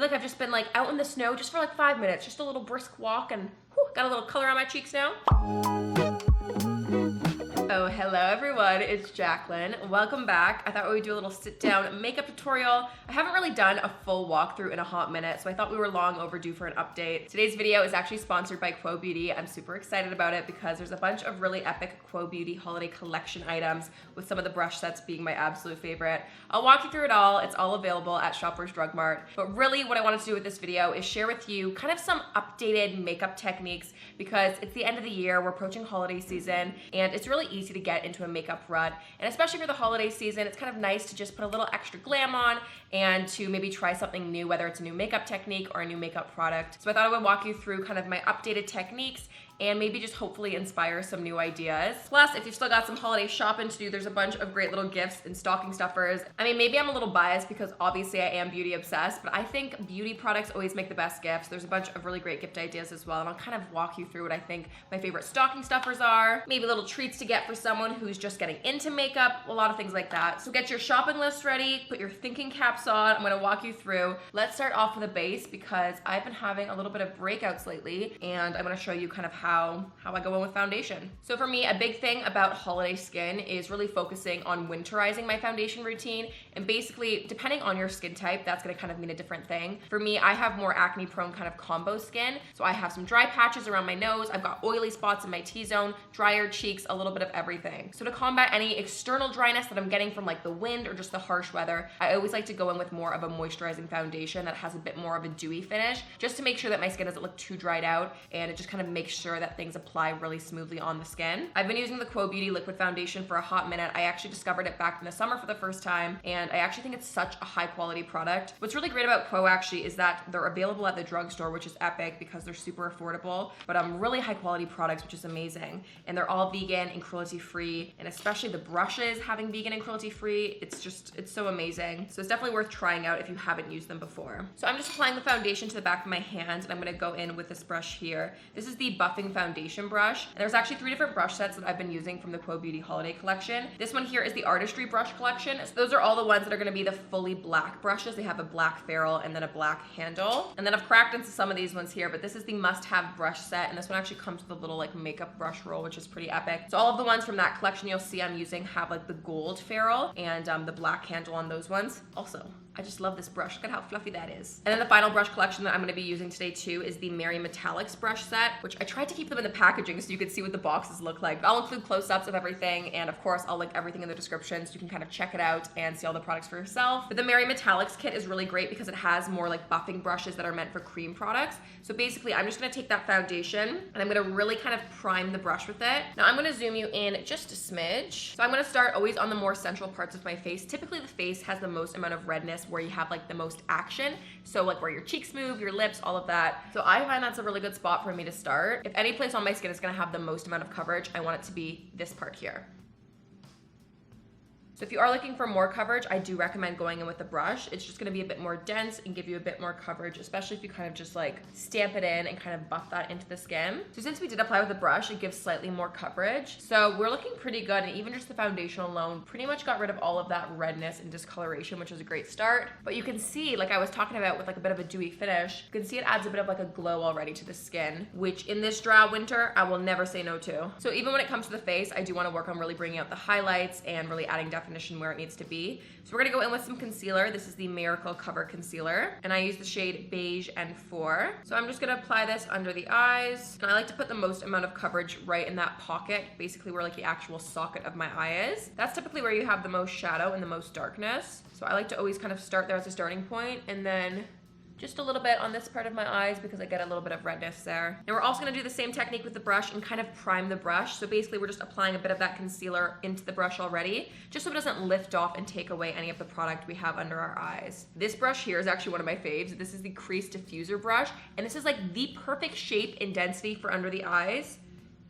feel like I've just been like out in the snow just for like 5 minutes, just a little brisk walk, and whew, got a little color on my cheeks now. Oh, hello everyone, it's Jaclyn. Welcome back. I thought we'd do a little sit down makeup tutorial. I haven't really done a full walkthrough in a hot minute, so I thought we were long overdue for an update. Today's video is actually sponsored by Quo Beauty. I'm super excited about it because there's a bunch of really epic Quo Beauty holiday collection items, with some of the brush sets being my absolute favorite. I'll walk you through it all. It's all available at Shoppers Drug Mart. But really what I wanted to do with this video is share with you kind of some updated makeup techniques, because it's the end of the year, we're approaching holiday season, and it's really easy to get into a makeup rut. And especially for the holiday season, it's kind of nice to just put a little extra glam on and to maybe try something new, whether it's a new makeup technique or a new makeup product. So I thought I would walk you through kind of my updated techniques and maybe just hopefully inspire some new ideas. Plus, if you've still got some holiday shopping to do, there's a bunch of great little gifts and stocking stuffers. I mean, maybe I'm a little biased because obviously I am beauty obsessed, but I think beauty products always make the best gifts. There's a bunch of really great gift ideas as well, and I'll kind of walk you through what I think my favorite stocking stuffers are, maybe little treats to get for someone who's just getting into makeup, a lot of things like that. So get your shopping list ready, put your thinking caps on. I'm gonna walk you through. Let's start off with a base because I've been having a little bit of breakouts lately, and I'm gonna show you kind of how I go in with foundation. So for me, a big thing about holiday skin is really focusing on winterizing my foundation routine. And basically, depending on your skin type, that's gonna kind of mean a different thing. For me, I have more acne prone kind of combo skin. So I have some dry patches around my nose. I've got oily spots in my T-zone, drier cheeks, a little bit of everything. So to combat any external dryness that I'm getting from like the wind or just the harsh weather, I always like to go in with more of a moisturizing foundation that has a bit more of a dewy finish, just to make sure that my skin doesn't look too dried out, and it just kind of makes sure that things apply really smoothly on the skin. I've been using the Quo Beauty liquid foundation for a hot minute. I actually discovered it back in the summer for the first time, and I actually think it's such a high quality product. What's really great about Quo actually is that they're available at the drugstore, which is epic because they're super affordable, but really high quality products, which is amazing. And they're all vegan and cruelty free, and especially the brushes having vegan and cruelty free, it's so amazing. So it's definitely worth trying out if you haven't used them before. So I'm just applying the foundation to the back of my hand, and I'm gonna go in with this brush here. This is the buffing foundation brush, and there's actually 3 different brush sets that I've been using from the Quo Beauty holiday collection. This one here is the Artistry brush collection. So those are all the ones that are going to be the fully black brushes. They have a black ferrule and then a black handle. And then I've cracked into some of these ones here, but this is the must-have brush set, and this one actually comes with a little like makeup brush roll, which is pretty epic. So all of the ones from that collection you'll see I'm using have like the gold ferrule and the black handle on those ones. Also, I just love this brush. Look at how fluffy that is. And then the final brush collection that I'm gonna be using today too is the Merry Metallics brush set, which I tried to keep them in the packaging so you could see what the boxes look like. But I'll include close-ups of everything, and of course I'll link everything in the description so you can kind of check it out and see all the products for yourself. But the Merry Metallics kit is really great because it has more like buffing brushes that are meant for cream products. So basically I'm just gonna take that foundation and I'm gonna really kind of prime the brush with it. Now I'm gonna zoom you in just a smidge. So I'm gonna start always on the more central parts of my face. Typically the face has the most amount of redness, where you have like the most action. So like where your cheeks move, your lips, all of that. So I find that's a really good spot for me to start. If any place on my skin is gonna have the most amount of coverage, I want it to be this part here. So if you are looking for more coverage, I do recommend going in with the brush. It's just gonna be a bit more dense and give you a bit more coverage, especially if you kind of just like stamp it in and kind of buff that into the skin. So since we did apply with the brush, it gives slightly more coverage. So we're looking pretty good, and even just the foundation alone pretty much got rid of all of that redness and discoloration, which is a great start. But you can see, like I was talking about with like a bit of a dewy finish, you can see it adds a bit of like a glow already to the skin, which in this dry winter, I will never say no to. So even when it comes to the face, I do wanna work on really bringing out the highlights and really adding definition where it needs to be. So we're gonna go in with some concealer. This is the Miracle Cover Concealer, and I use the shade Beige and 4. So I'm just gonna apply this under the eyes, and I like to put the most amount of coverage right in that pocket, basically where like the actual socket of my eye is. That's typically where you have the most shadow and the most darkness. So I like to always kind of start there as a starting point, and then just a little bit on this part of my eyes because I get a little bit of redness there. And we're also gonna do the same technique with the brush and kind of prime the brush. So basically we're just applying a bit of that concealer into the brush already, just so it doesn't lift off and take away any of the product we have under our eyes. This brush here is actually one of my faves. This is the Crease Diffuser brush, and this is like the perfect shape and density for under the eyes.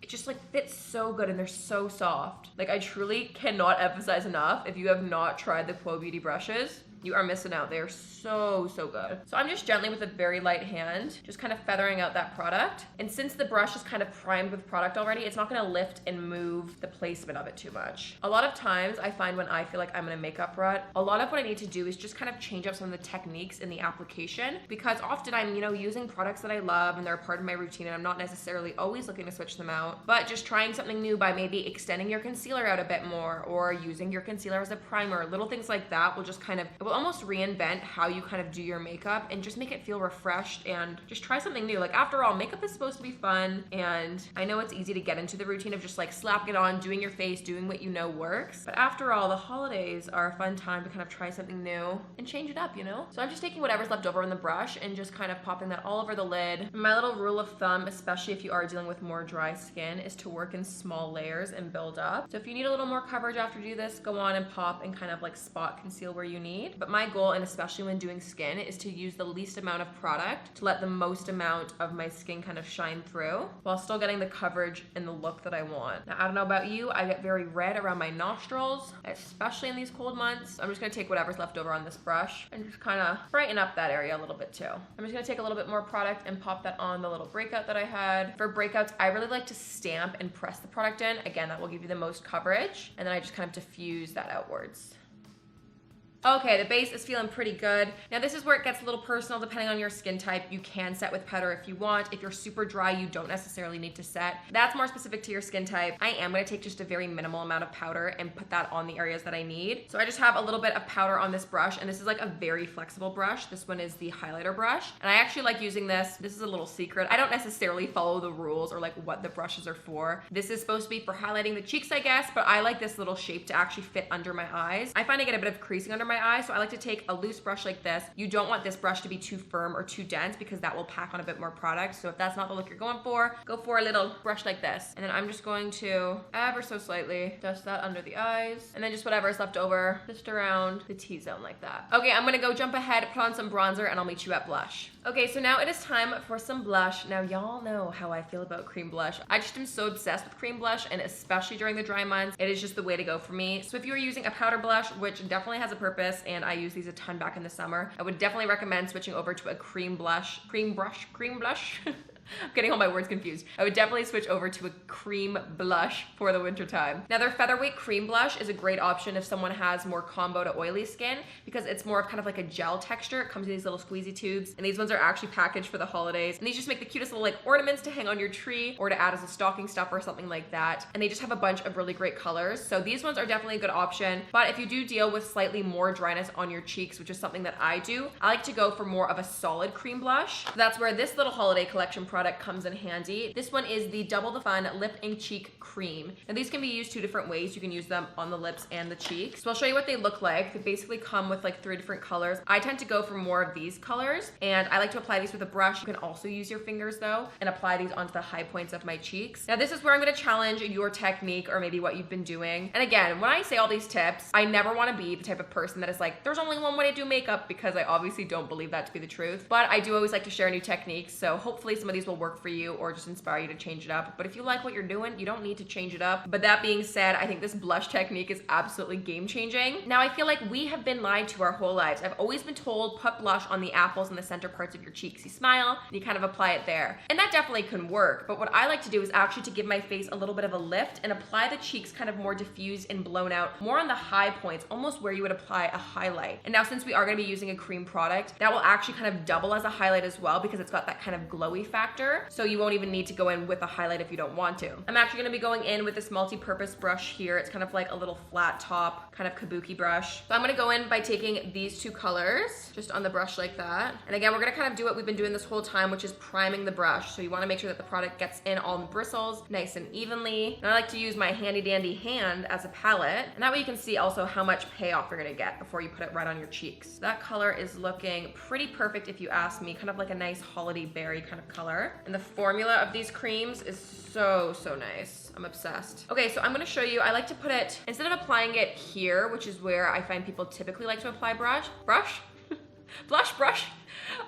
It just like fits so good, and they're so soft. Like I truly cannot emphasize enough, if you have not tried the Quo Beauty brushes, You are missing out. They are so good. So I'm just gently with a very light hand, just kind of feathering out that product. And since the brush is kind of primed with product already, it's not gonna lift and move the placement of it too much. A lot of times I find when I feel like I'm in a makeup rut, a lot of what I need to do is just kind of change up some of the techniques in the application, because often I'm, you know, using products that I love and they're a part of my routine and I'm not necessarily always looking to switch them out, but just trying something new by maybe extending your concealer out a bit more or using your concealer as a primer, little things like that will just kind of, it will almost reinvent how you kind of do your makeup and just make it feel refreshed and just try something new. Like, after all, makeup is supposed to be fun, and I know it's easy to get into the routine of just like slapping it on, doing your face, doing what you know works, but after all, the holidays are a fun time to kind of try something new and change it up, you know? So I'm just taking whatever's left over on the brush and just kind of popping that all over the lid. And my little rule of thumb, especially if you are dealing with more dry skin, is to work in small layers and build up. So if you need a little more coverage after you do this, go on and pop and kind of like spot conceal where you need. But my goal, and especially when doing skin, is to use the least amount of product to let the most amount of my skin kind of shine through while still getting the coverage and the look that I want. Now, I don't know about you, I get very red around my nostrils, especially in these cold months. I'm just gonna take whatever's left over on this brush and just kind of brighten up that area a little bit too. I'm just gonna take a little bit more product and pop that on the little breakout that I had. For breakouts, I really like to stamp and press the product in. Again, that will give you the most coverage, and then I just kind of diffuse that outwards. Okay, the base is feeling pretty good. Now this is where it gets a little personal depending on your skin type. You can set with powder if you want. If you're super dry, you don't necessarily need to set. That's more specific to your skin type. I am gonna take just a very minimal amount of powder and put that on the areas that I need. So I just have a little bit of powder on this brush, and this is like a very flexible brush. This one is the highlighter brush, and I actually like using this. This is a little secret. I don't necessarily follow the rules or like what the brushes are for. This is supposed to be for highlighting the cheeks, I guess, but I like this little shape to actually fit under my eyes. I find I get a bit of creasing under my eye, so I like to take a loose brush like this. You don't want this brush to be too firm or too dense because that will pack on a bit more product. So if that's not the look you're going for, go for a little brush like this. And then I'm just going to ever so slightly dust that under the eyes, and then just whatever is left over just around the T-zone like that. Okay, I'm gonna go jump ahead, put on some bronzer, and I'll meet you at blush. Okay, so now it is time for some blush. Now y'all know how I feel about cream blush. I just am so obsessed with cream blush, and especially during the dry months, it is just the way to go for me. So if you are using a powder blush, which definitely has a purpose, and I use these a ton back in the summer, I would definitely recommend switching over to a cream blush. I'm getting all my words confused. I would definitely switch over to a cream blush for the winter time. Now their featherweight cream blush is a great option if someone has more combo to oily skin, because it's more of kind of like a gel texture. It comes in these little squeezy tubes, and these ones are actually packaged for the holidays. And these just make the cutest little like ornaments to hang on your tree or to add as a stocking stuffer or something like that. And they just have a bunch of really great colors. So these ones are definitely a good option. But if you do deal with slightly more dryness on your cheeks, which is something that I do, I like to go for more of a solid cream blush. So that's where this little holiday collection product comes in handy. This one is the Double the Fun Lip and Cheek Cream. Now these can be used two different ways. You can use them on the lips and the cheeks. So I'll show you what they look like. They basically come with like 3 different colors. I tend to go for more of these colors, and I like to apply these with a brush. You can also use your fingers though and apply these onto the high points of my cheeks. Now this is where I'm going to challenge your technique or maybe what you've been doing. And again, when I say all these tips, I never want to be the type of person that is like, there's only one way to do makeup, because I obviously don't believe that to be the truth. But I do always like to share new techniques. So hopefully some of these will work for you or just inspire you to change it up. But if you like what you're doing, you don't need to change it up. But that being said, I think this blush technique is absolutely game changing. Now I feel like we have been lied to our whole lives. I've always been told put blush on the apples and the center parts of your cheeks. You smile and you kind of apply it there. And that definitely can work. But what I like to do is actually to give my face a little bit of a lift and apply the cheeks kind of more diffused and blown out, more on the high points, almost where you would apply a highlight. And now since we are going to be using a cream product, that will actually kind of double as a highlight as well, because it's got that kind of glowy factor. So you won't even need to go in with a highlight if you don't want to. I'm actually going to be going in with this multi-purpose brush here. It's kind of like a little flat top kind of kabuki brush. So I'm going to go in by taking these 2 colors just on the brush like that. And again, we're going to kind of do what we've been doing this whole time, which is priming the brush. So you want to make sure that the product gets in all the bristles nice and evenly. And I like to use my handy dandy hand as a palette, and that way you can see also how much payoff you're going to get before you put it right on your cheeks. That color is looking pretty perfect if you ask me, kind of like a nice holiday berry kind of color. And the formula of these creams is so nice. I'm obsessed. Okay, so I'm gonna show you, I like to put it, instead of applying it here, which is where I find people typically like to apply blush,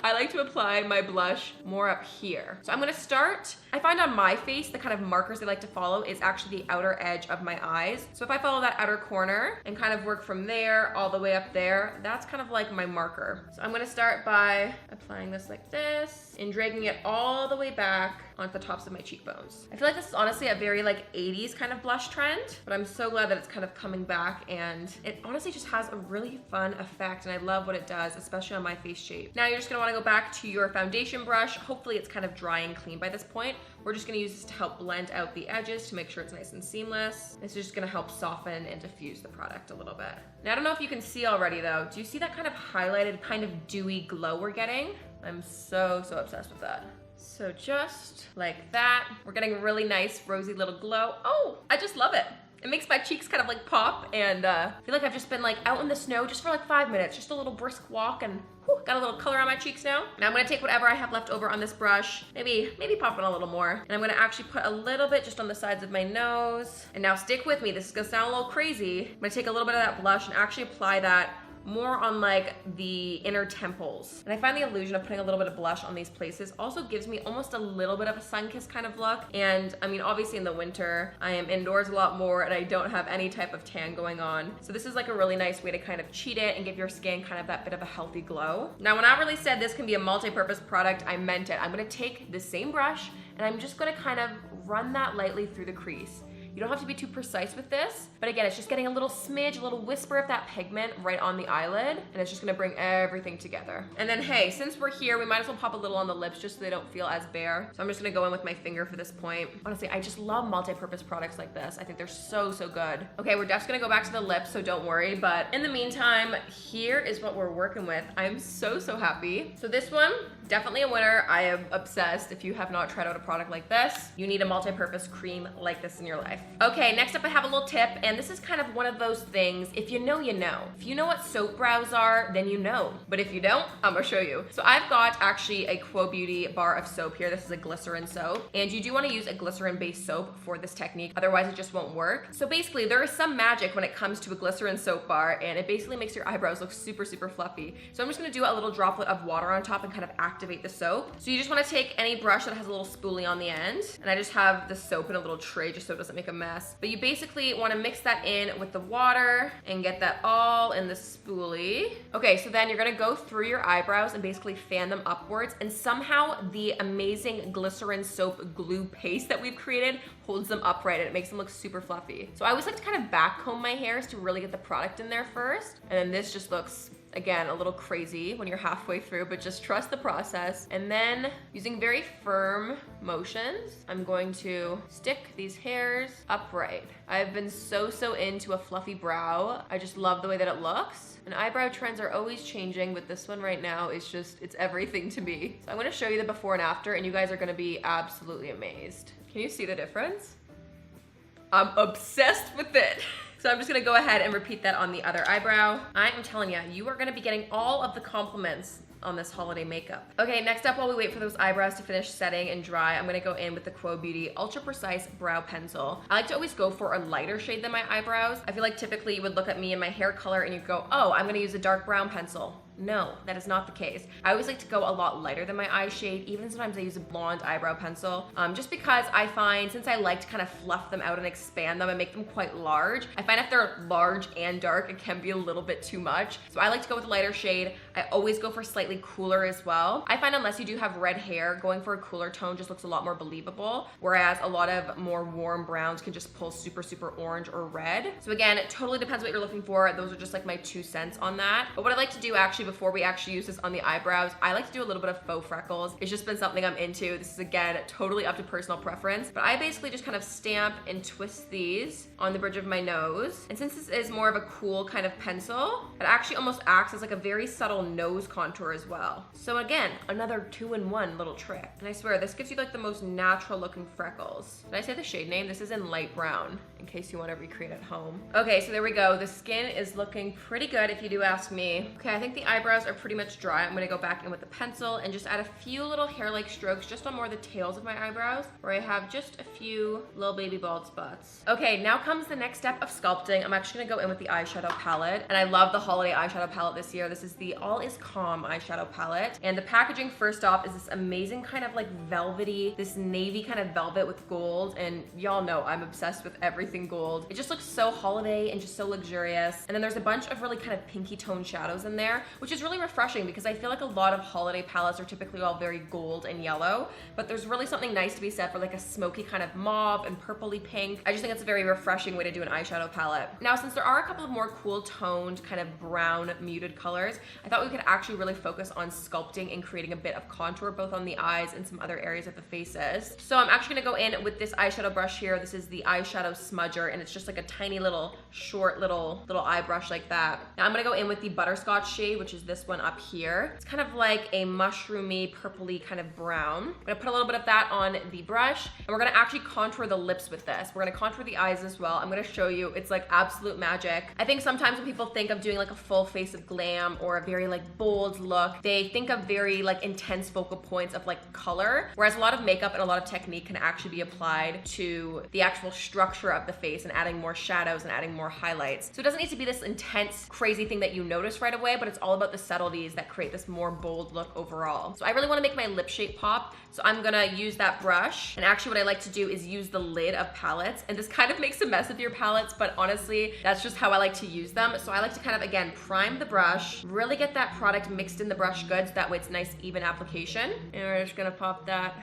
I like to apply my blush more up here. So I'm gonna start, I find on my face, the kind of markers I like to follow is actually the outer edge of my eyes. So if I follow that outer corner and kind of work from there all the way up there, that's kind of like my marker. So I'm gonna start by applying this like this and dragging it all the way back onto the tops of my cheekbones. I feel like this is honestly a very like 80s kind of blush trend, but I'm so glad that it's kind of coming back, and it honestly just has a really fun effect, and I love what it does, especially on my face shape. Now you're just gonna wanna go back to your foundation brush. Hopefully it's kind of dry and clean by this point. We're just gonna use this to help blend out the edges to make sure it's nice and seamless. This is just gonna help soften and diffuse the product a little bit. Now I don't know if you can see already though, do you see that kind of highlighted, kind of dewy glow we're getting? I'm so obsessed with that. So just like that, we're getting a really nice rosy little glow. Oh, I just love it. It makes my cheeks kind of like pop, and I feel like I've just been like out in the snow just for like 5 minutes, just a little brisk walk, and whew, got a little color on my cheeks now. Now I'm gonna take whatever I have left over on this brush, maybe pop it a little more, and I'm gonna actually put a little bit just on the sides of my nose. And now stick with me, this is gonna sound a little crazy. I'm gonna take a little bit of that blush and actually apply that more on like the inner temples. And I find the illusion of putting a little bit of blush on these places also gives me almost a little bit of a sun-kissed kind of look. And I mean, obviously in the winter, I am indoors a lot more and I don't have any type of tan going on. So this is like a really nice way to kind of cheat it and give your skin kind of that bit of a healthy glow. Now, when I really said this can be a multi-purpose product, I meant it. I'm gonna take the same brush and I'm just gonna kind of run that lightly through the crease. You don't have to be too precise with this, but again, it's just getting a little smidge, a little whisper of that pigment right on the eyelid, and it's just gonna bring everything together. And then hey, since we're here, we might as well pop a little on the lips just so they don't feel as bare. So I'm just gonna go in with my finger for this point. Honestly, I just love multi-purpose products like this. I think they're so good. Okay, we're just gonna go back to the lips, so don't worry, but in the meantime, here is what we're working with. I'm so happy. So this one, definitely a winner. I am obsessed. If you have not tried out a product like this, you need a multi-purpose cream like this in your life. Okay, next up I have a little tip, and this is kind of one of those things, if you know, you know. If you know what soap brows are, then you know. But if you don't, I'm gonna show you. So I've got actually a Quo Beauty bar of soap here. This is a glycerin soap, and you do wanna use a glycerin-based soap for this technique, otherwise it just won't work. So basically, there is some magic when it comes to a glycerin soap bar, and it basically makes your eyebrows look super fluffy. So I'm just gonna do a little droplet of water on top and kind of activate the soap. So you just wanna take any brush that has a little spoolie on the end, and I just have the soap in a little tray just so it doesn't make a mess. But you basically want to mix that in with the water and get that all in the spoolie. Okay, so then you're going to go through your eyebrows and basically fan them upwards, and somehow the amazing glycerin soap glue paste that we've created holds them upright and it makes them look super fluffy. So I always like to kind of back comb my hairs to really get the product in there first, and then this just looks, again, a little crazy when you're halfway through, but just trust the process. And then using very firm motions, I'm going to stick these hairs upright. I've been so into a fluffy brow. I just love the way that it looks. And eyebrow trends are always changing, but this one right now is just, it's everything to me. So I'm gonna show you the before and after, and you guys are gonna be absolutely amazed. Can you see the difference? I'm obsessed with it. So I'm just gonna go ahead and repeat that on the other eyebrow. I am telling you, you are gonna be getting all of the compliments on this holiday makeup. Okay, next up, while we wait for those eyebrows to finish setting and dry, I'm gonna go in with the Quo Beauty Ultra Precise Brow Pencil. I like to always go for a lighter shade than my eyebrows. I feel like typically you would look at me and my hair color and you'd go, oh, I'm gonna use a dark brown pencil. No, that is not the case. I always like to go a lot lighter than my eye shade. Even sometimes I use a blonde eyebrow pencil, just because I find, since I like to kind of fluff them out and expand them and make them quite large, I find if they're large and dark, it can be a little bit too much. So I like to go with a lighter shade. I always go for slightly cooler as well. I find unless you do have red hair, going for a cooler tone just looks a lot more believable, whereas a lot of more warm browns can just pull super orange or red. So again, it totally depends what you're looking for. Those are just like my 2 cents on that. But what I like to do actually before we actually use this on the eyebrows, I like to do a little bit of faux freckles. It's just been something I'm into. This is, again, totally up to personal preference, but I basically just kind of stamp and twist these on the bridge of my nose. And since this is more of a cool kind of pencil, it actually almost acts as like a very subtle nose contour as well. So again, another 2-in-1 little trick. And I swear, this gives you like the most natural looking freckles. Did I say the shade name? This is in light brown, in case you want to recreate at home. Okay, so there we go. The skin is looking pretty good if you do ask me. Okay, I think the eyebrows are pretty much dry, I'm gonna go back in with the pencil and just add a few little hair-like strokes just on more of the tails of my eyebrows, where I have just a few little baby bald spots. Okay, now comes the next step of sculpting. I'm actually gonna go in with the eyeshadow palette, and I love the holiday eyeshadow palette this year. This is the All Is Calm eyeshadow palette, and the packaging first off is this amazing kind of like velvety, this navy kind of velvet with gold, and y'all know I'm obsessed with everything gold. It just looks so holiday and just so luxurious. And then there's a bunch of really kind of pinky tone shadows in there, which is really refreshing because I feel like a lot of holiday palettes are typically all very gold and yellow, but there's really something nice to be said for like a smoky kind of mauve and purpley pink. I just think it's a very refreshing way to do an eyeshadow palette. Now, since there are a couple of more cool toned kind of brown muted colors, I thought we could actually really focus on sculpting and creating a bit of contour both on the eyes and some other areas of the faces. So I'm actually gonna go in with this eyeshadow brush here. This is the Eyeshadow Smudger, and it's just like a tiny little short little eye brush like that. Now I'm gonna go in with the Butterscotch shade, which is this one up here. It's kind of like a mushroomy, purpley kind of brown. I'm gonna put a little bit of that on the brush, and we're gonna actually contour the lips with this. We're gonna contour the eyes as well. I'm gonna show you, it's like absolute magic. I think sometimes when people think of doing like a full face of glam or a very like bold look, they think of very like intense focal points of like color, whereas a lot of makeup and a lot of technique can actually be applied to the actual structure of the face and adding more shadows and adding more highlights. So it doesn't need to be this intense, crazy thing that you notice right away, but it's all about the subtleties that create this more bold look overall. So I really wanna make my lip shape pop, so I'm gonna use that brush. And actually what I like to do is use the lid of palettes, and this kind of makes a mess of your palettes, but honestly, that's just how I like to use them. So I like to kind of, again, prime the brush, really get that product mixed in the brush good, so that way it's nice, even application. And we're just gonna pop that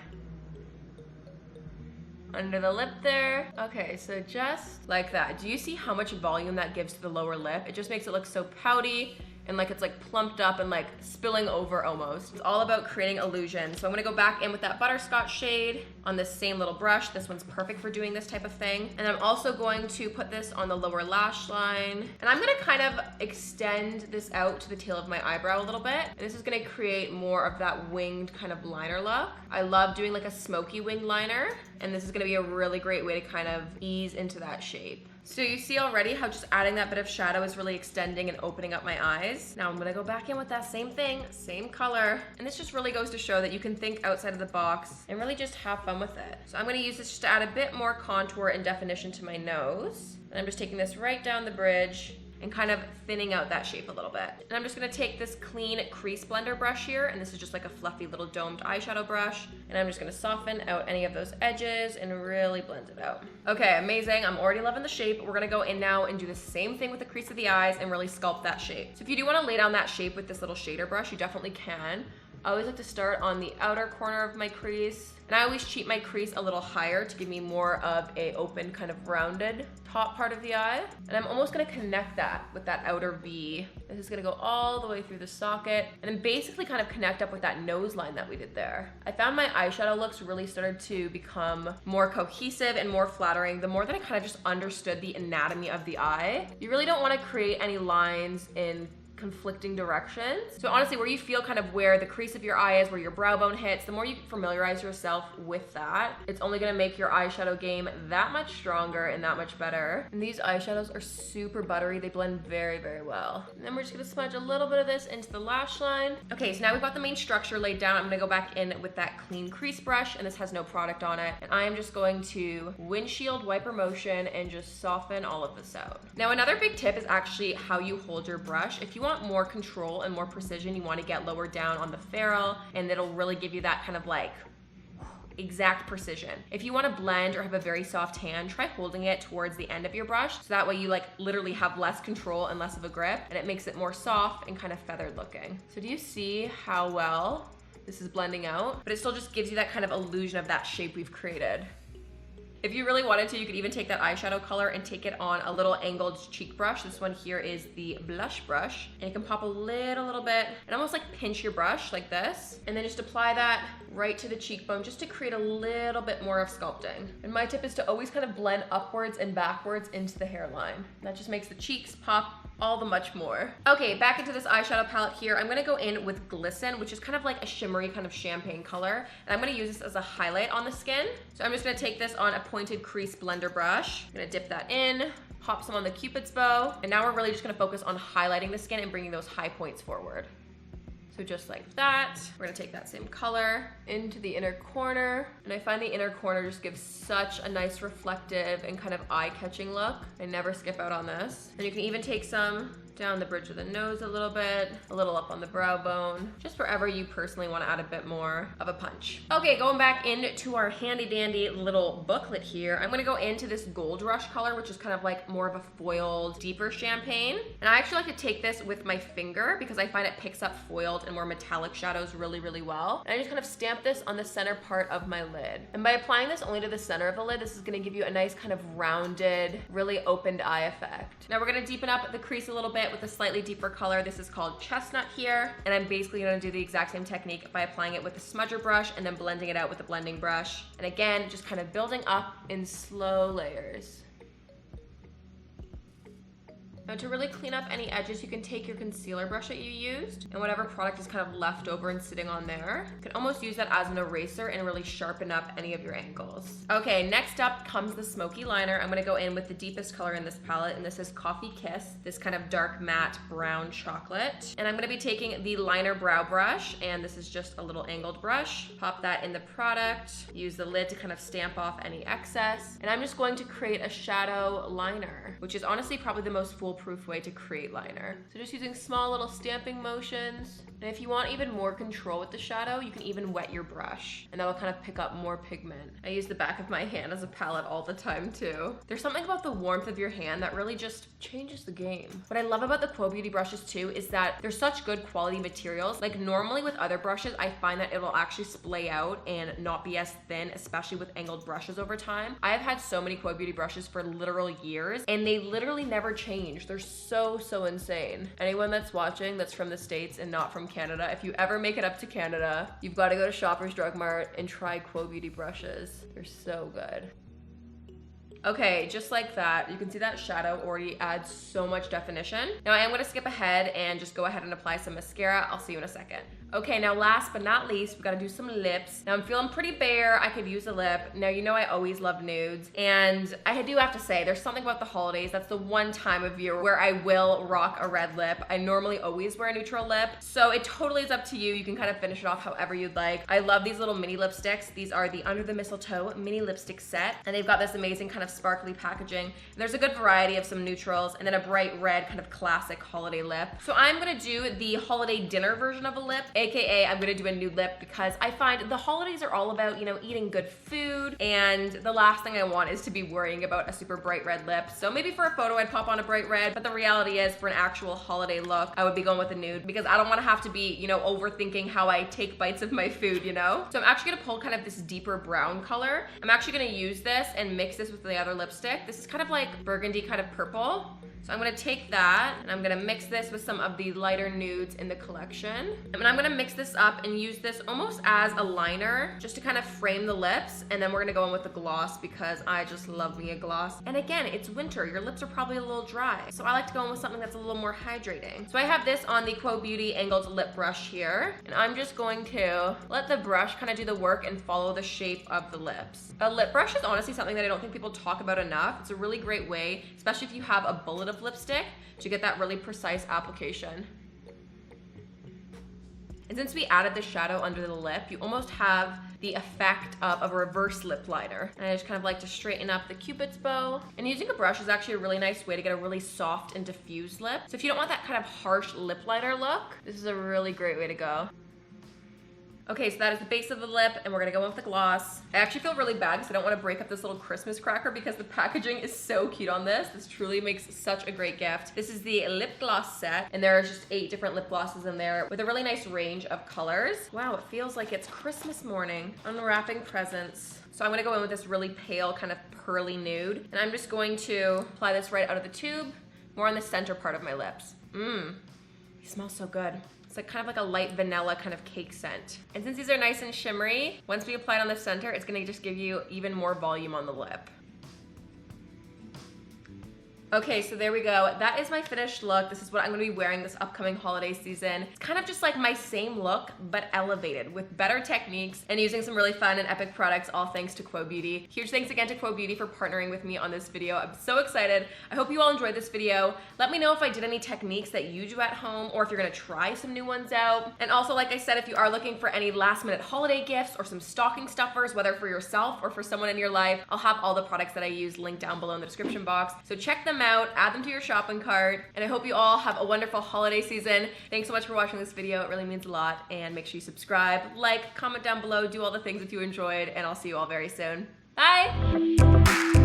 under the lip there. Okay, so just like that. Do you see how much volume that gives to the lower lip? It just makes it look so pouty and like it's like plumped up and like spilling over almost. It's all about creating illusion. So I'm gonna go back in with that Butterscotch shade on this same little brush. This one's perfect for doing this type of thing. And I'm also going to put this on the lower lash line. And I'm gonna kind of extend this out to the tail of my eyebrow a little bit. And this is gonna create more of that winged kind of liner look. I love doing like a smoky winged liner. And this is gonna be a really great way to kind of ease into that shape. So you see already how just adding that bit of shadow is really extending and opening up my eyes. Now I'm gonna go back in with that same thing, same color. And this just really goes to show that you can think outside of the box and really just have fun with it. So I'm gonna use this just to add a bit more contour and definition to my nose. And I'm just taking this right down the bridge and kind of thinning out that shape a little bit. And I'm just gonna take this clean crease blender brush here, and this is just like a fluffy little domed eyeshadow brush, and I'm just gonna soften out any of those edges and really blend it out. Okay, amazing, I'm already loving the shape. We're gonna go in now and do the same thing with the crease of the eyes and really sculpt that shape. So if you do wanna lay down that shape with this little shader brush, you definitely can. I always like to start on the outer corner of my crease, and I always cheat my crease a little higher to give me more of a open kind of rounded top part of the eye. And I'm almost gonna connect that with that outer V. This is gonna go all the way through the socket and then basically kind of connect up with that nose line that we did there. I found my eyeshadow looks really started to become more cohesive and more flattering the more that I kind of just understood the anatomy of the eye. You really don't wanna create any lines in conflicting directions. So honestly, where you feel kind of where the crease of your eye is, where your brow bone hits, the more you familiarize yourself with that, it's only gonna make your eyeshadow game that much stronger and that much better. And these eyeshadows are super buttery. They blend very, very well. And then we're just gonna smudge a little bit of this into the lash line. Okay, so now we've got the main structure laid down. I'm gonna go back in with that clean crease brush, and this has no product on it. And I am just going to windshield wiper motion and just soften all of this out. Now, another big tip is actually how you hold your brush. If you want more control and more precision, you want to get lower down on the ferrule, and it'll really give you that kind of like exact precision. If you want to blend or have a very soft hand, try holding it towards the end of your brush, so that way you like literally have less control and less of a grip, and it makes it more soft and kind of feathered looking. So do you see how well this is blending out? But it still just gives you that kind of illusion of that shape we've created. If you really wanted to, you could even take that eyeshadow color and take it on a little angled cheek brush. This one here is the blush brush, and you can pop a little bit and almost like pinch your brush like this, and then just apply that right to the cheekbone just to create a little bit more of sculpting. And my tip is to always kind of blend upwards and backwards into the hairline. That just makes the cheeks pop all the much more. Okay, back into this eyeshadow palette here. I'm gonna go in with Glisten, which is kind of like a shimmery kind of champagne color. And I'm gonna use this as a highlight on the skin. So I'm just gonna take this on a pointed crease blender brush. I'm gonna dip that in, pop some on the Cupid's bow. And now we're really just gonna focus on highlighting the skin and bringing those high points forward. So just like that, we're gonna take that same color into the inner corner. And I find the inner corner just gives such a nice reflective and kind of eye-catching look. I never skip out on this. And you can even take some down the bridge of the nose a little up on the brow bone, just wherever you personally want to add a bit more of a punch. Okay, going back into our handy dandy little booklet here, I'm gonna go into this Gold Rush color, which is kind of like more of a foiled, deeper champagne. And I actually like to take this with my finger because I find it picks up foiled and more metallic shadows really, really well. And I just kind of stamp this on the center part of my lid. And by applying this only to the center of the lid, this is gonna give you a nice kind of rounded, really opened eye effect. Now we're gonna deepen up the crease a little bit with a slightly deeper color. This is called Chestnut here. And I'm basically gonna do the exact same technique by applying it with the smudger brush and then blending it out with the blending brush. And again, just kind of building up in slow layers. Now to really clean up any edges, you can take your concealer brush that you used and whatever product is kind of left over and sitting on there. You can almost use that as an eraser and really sharpen up any of your angles. Okay, next up comes the smoky liner. I'm gonna go in with the deepest color in this palette, and this is Coffee Kiss, this kind of dark matte brown chocolate. And I'm gonna be taking the liner brow brush, and this is just a little angled brush. Pop that in the product, use the lid to kind of stamp off any excess. And I'm just going to create a shadow liner, which is honestly probably the most foolproof way to create liner. So just using small little stamping motions. And if you want even more control with the shadow, you can even wet your brush and that'll kind of pick up more pigment. I use the back of my hand as a palette all the time too. There's something about the warmth of your hand that really just changes the game. What I love about the Quo Beauty brushes too is that they're such good quality materials. Like normally with other brushes, I find that it'll actually splay out and not be as thin, especially with angled brushes over time. I have had so many Quo Beauty brushes for literal years and they literally never change. They're so insane. Anyone that's watching that's from the States and not from Canada, if you ever make it up to Canada, you've got to go to Shoppers Drug Mart and try Quo Beauty brushes. They're so good. Okay, just like that, you can see that shadow already adds so much definition. Now I am gonna skip ahead and just go ahead and apply some mascara. I'll see you in a second. Okay, now last but not least, we gotta do some lips. Now I'm feeling pretty bare, I could use a lip. Now you know I always love nudes, and I do have to say, there's something about the holidays, that's the one time of year where I will rock a red lip. I normally always wear a neutral lip, so it totally is up to you. You can kind of finish it off however you'd like. I love these little mini lipsticks. These are the Under the Mistletoe mini lipstick set, and they've got this amazing kind of sparkly packaging. And there's a good variety of some neutrals, and then a bright red kind of classic holiday lip. So I'm gonna do the holiday dinner version of a lip, AKA I'm gonna do a nude lip because I find the holidays are all about, you know, eating good food, and the last thing I want is to be worrying about a super bright red lip. So maybe for a photo I'd pop on a bright red, but the reality is for an actual holiday look, I would be going with a nude because I don't wanna have to be, you know, overthinking how I take bites of my food, you know? So I'm actually gonna pull kind of this deeper brown color. I'm actually gonna use this and mix this with the other lipstick. This is kind of like burgundy kind of purple. So I'm gonna take that and I'm gonna mix this with some of the lighter nudes in the collection. And I'm gonna mix this up and use this almost as a liner just to kind of frame the lips. And then we're gonna go in with the gloss because I just love me a gloss. And again, it's winter. Your lips are probably a little dry. So I like to go in with something that's a little more hydrating. So I have this on the Quo Beauty angled lip brush here. And I'm just going to let the brush kind of do the work and follow the shape of the lips. A lip brush is honestly something that I don't think people talk about enough. It's a really great way, especially if you have a bullet of lipstick, to get that really precise application. And since we added the shadow under the lip, you almost have the effect of a reverse lip liner. And I just kind of like to straighten up the Cupid's bow. And using a brush is actually a really nice way to get a really soft and diffused lip. So if you don't want that kind of harsh lip liner look, this is a really great way to go. Okay, so that is the base of the lip, and we're gonna go in with the gloss. I actually feel really bad because I don't want to break up this little Christmas cracker because the packaging is so cute on this. This truly makes such a great gift. This is the lip gloss set, and there are just 8 different lip glosses in there with a really nice range of colors. Wow, it feels like it's Christmas morning. Unwrapping presents. So I'm gonna go in with this really pale kind of pearly nude, and I'm just going to apply this right out of the tube, more on the center part of my lips. It smells so good. It's like kind of like a light vanilla kind of cake scent. And since these are nice and shimmery, once we apply it on the center, it's gonna just give you even more volume on the lip. Okay, so there we go. That is my finished look. This is what I'm gonna be wearing this upcoming holiday season. It's kind of just like my same look, but elevated with better techniques and using some really fun and epic products, all thanks to Quo Beauty. Huge thanks again to Quo Beauty for partnering with me on this video. I'm so excited. I hope you all enjoyed this video. Let me know if I did any techniques that you do at home or if you're gonna try some new ones out. And also, like I said, if you are looking for any last minute holiday gifts or some stocking stuffers, whether for yourself or for someone in your life, I'll have all the products that I use linked down below in the description box. So check them out, add them to your shopping cart, and I hope you all have a wonderful holiday season. Thanks so much for watching this video. It really means a lot, and make sure you subscribe, like, comment down below, do all the things if you enjoyed, and I'll see you all very soon. Bye!